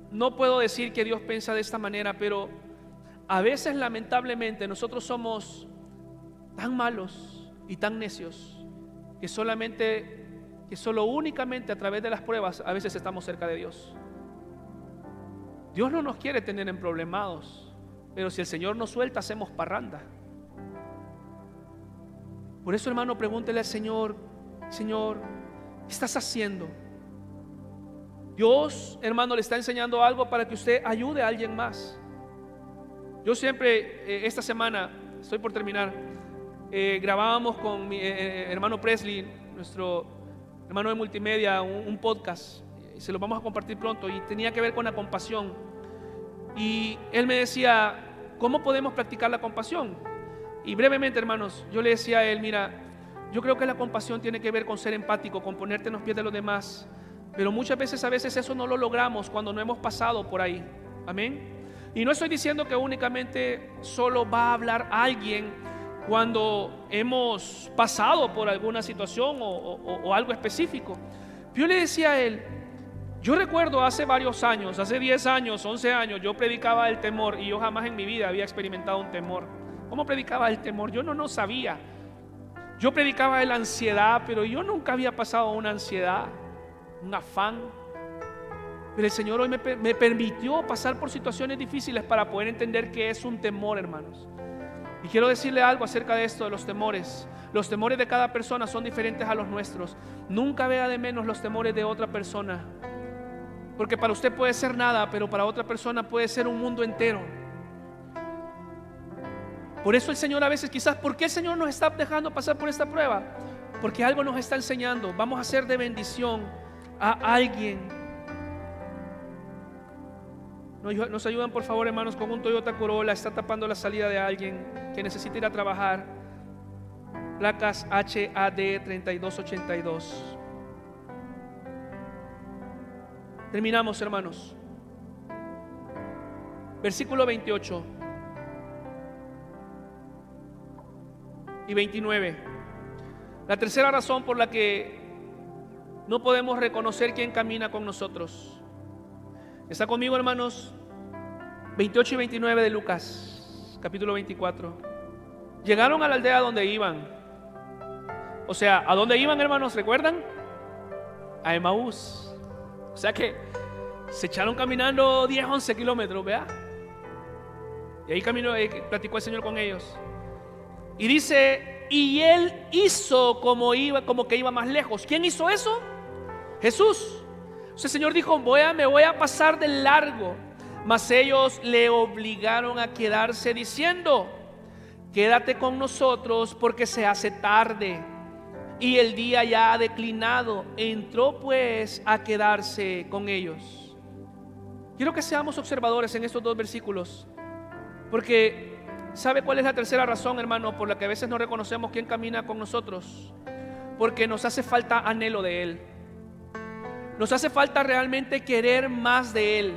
no puedo decir que Dios piensa de esta manera, pero a veces lamentablemente nosotros somos tan malos y tan necios que solo únicamente a través de las pruebas a veces estamos cerca de Dios. Dios no nos quiere tener en problemados, pero si el Señor nos suelta, hacemos parranda. Por eso, hermano, pregúntele al Señor: Señor, ¿qué estás haciendo? Dios, hermano, le está enseñando algo para que usted ayude a alguien más. Yo siempre, esta semana, estoy por terminar, grabábamos con mi hermano Presley, nuestro hermano de multimedia, un podcast. Se lo vamos a compartir pronto y tenía que ver con la compasión. Y él me decía: ¿cómo podemos practicar la compasión? Y brevemente, hermanos, yo le decía a él: mira, yo creo que la compasión tiene que ver con ser empático, con ponerte en los pies de los demás. Pero muchas veces, eso no lo logramos cuando no hemos pasado por ahí. Amén. Y no estoy diciendo que únicamente solo va a hablar alguien cuando hemos pasado por alguna situación o algo específico. Yo le decía a él: yo recuerdo hace varios años, hace 10 años, 11 años, yo predicaba el temor y yo jamás en mi vida había experimentado un temor. ¿Cómo predicaba el temor? Yo no sabía. Yo predicaba de la ansiedad, pero yo nunca había pasado una ansiedad, un afán. Pero el Señor hoy me permitió pasar por situaciones difíciles para poder entender que es un temor, hermanos. Y quiero decirle algo acerca de esto, de los temores. Los temores de cada persona son diferentes a los nuestros. Nunca vea de menos los temores de otra persona, porque para usted puede ser nada, pero para otra persona puede ser un mundo entero. Por eso el Señor a veces, quizás, ¿por qué el Señor nos está dejando pasar por esta prueba? Porque algo nos está enseñando. Vamos a ser de bendición a alguien. Nos ayudan, por favor, hermanos, con un Toyota Corolla. Está tapando la salida de alguien que necesita ir a trabajar. Placas HAD 3282. Terminamos, hermanos. Versículo 28 y 29. La tercera razón por la que no podemos reconocer quién camina con nosotros. ¿Está conmigo, hermanos? 28 y 29 de Lucas, capítulo 24. Llegaron a la aldea donde iban. O sea, ¿a dónde iban, hermanos? ¿Recuerdan? A Emaús. O sea que se echaron caminando 10, 11 kilómetros, ¿vea? Y ahí platicó el Señor con ellos. Y dice: y él hizo como que iba más lejos. ¿Quién hizo eso? Jesús. Entonces el Señor dijo, me voy a pasar de largo. Mas ellos le obligaron a quedarse diciendo, quédate con nosotros porque se hace tarde y el día ya ha declinado. Entró pues a quedarse con ellos. Quiero que seamos observadores en estos dos versículos, porque ¿sabe cuál es la tercera razón, hermano, por la que a veces no reconocemos quién camina con nosotros? Porque nos hace falta anhelo de Él. Nos hace falta realmente querer más de Él.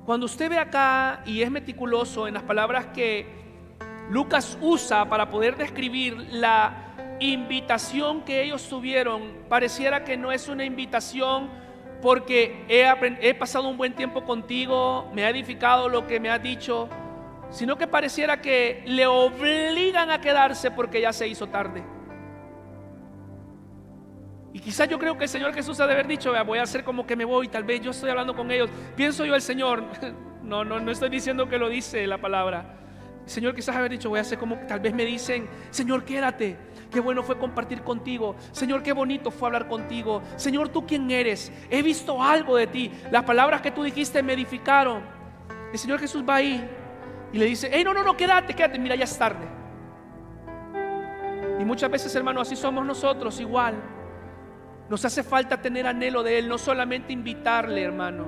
Cuando usted ve acá y es meticuloso en las palabras que Lucas usa para poder describir la invitación que ellos tuvieron, pareciera que no es una invitación porque he pasado un buen tiempo contigo, me ha edificado lo que me has dicho, sino que pareciera que le obligan a quedarse porque ya se hizo tarde. Y quizás yo creo que el Señor Jesús ha de haber dicho, voy a hacer como que me voy, tal vez yo estoy hablando con ellos, pienso yo el Señor, no estoy diciendo que lo dice la palabra. El Señor quizás haber dicho, voy a hacer como que tal vez me dicen, Señor, quédate, qué bueno fue compartir contigo, Señor, qué bonito fue hablar contigo, Señor, ¿tú quién eres? He visto algo de ti, las palabras que tú dijiste me edificaron. El Señor Jesús va ahí y le dice, hey, no, quédate, mira, ya es tarde. Y muchas veces, hermano, así somos nosotros igual. Nos hace falta tener anhelo de Él, no solamente invitarle, hermano.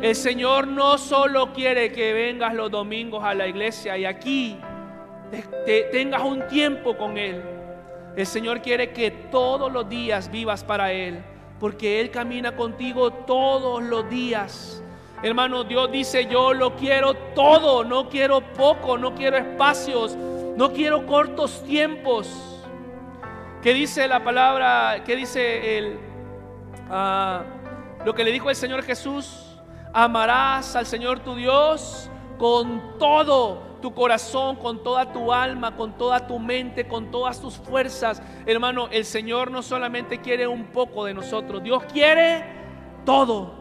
El Señor no solo quiere que vengas los domingos a la iglesia y aquí tengas un tiempo con Él. El Señor quiere que todos los días vivas para Él, porque Él camina contigo todos los días. Hermano, Dios dice, yo lo quiero todo, no quiero poco, no quiero espacios, no quiero cortos tiempos. ¿Qué dice la palabra? ¿Qué dice lo que le dijo el Señor Jesús? Amarás al Señor tu Dios con todo tu corazón, con toda tu alma, con toda tu mente, con todas tus fuerzas. Hermano, el Señor no solamente quiere un poco de nosotros, Dios quiere todo.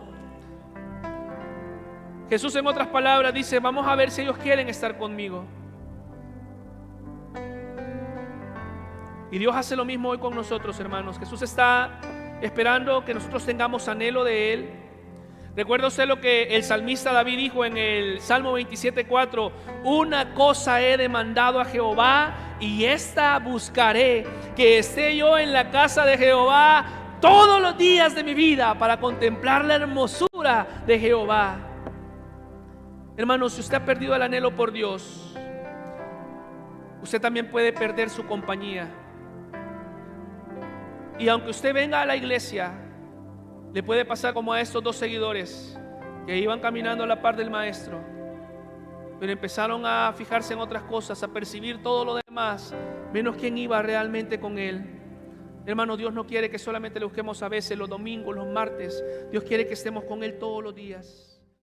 Jesús, en otras palabras, dice, vamos a ver si ellos quieren estar conmigo. Y Dios hace lo mismo hoy con nosotros, hermanos. Jesús está esperando que nosotros tengamos anhelo de Él. Recuerda usted lo que el salmista David dijo en el Salmo 27:4: una cosa he demandado a Jehová y esta buscaré, que esté yo en la casa de Jehová todos los días de mi vida para contemplar la hermosura de Jehová. Hermanos, si usted ha perdido el anhelo por Dios, usted también puede perder su compañía. Y aunque usted venga a la iglesia, le puede pasar como a estos dos seguidores que iban caminando a la par del maestro, pero empezaron a fijarse en otras cosas, a percibir todo lo demás, menos quién iba realmente con él. Hermano, Dios no quiere que solamente le busquemos a veces los domingos, los martes. Dios quiere que estemos con Él todos los días.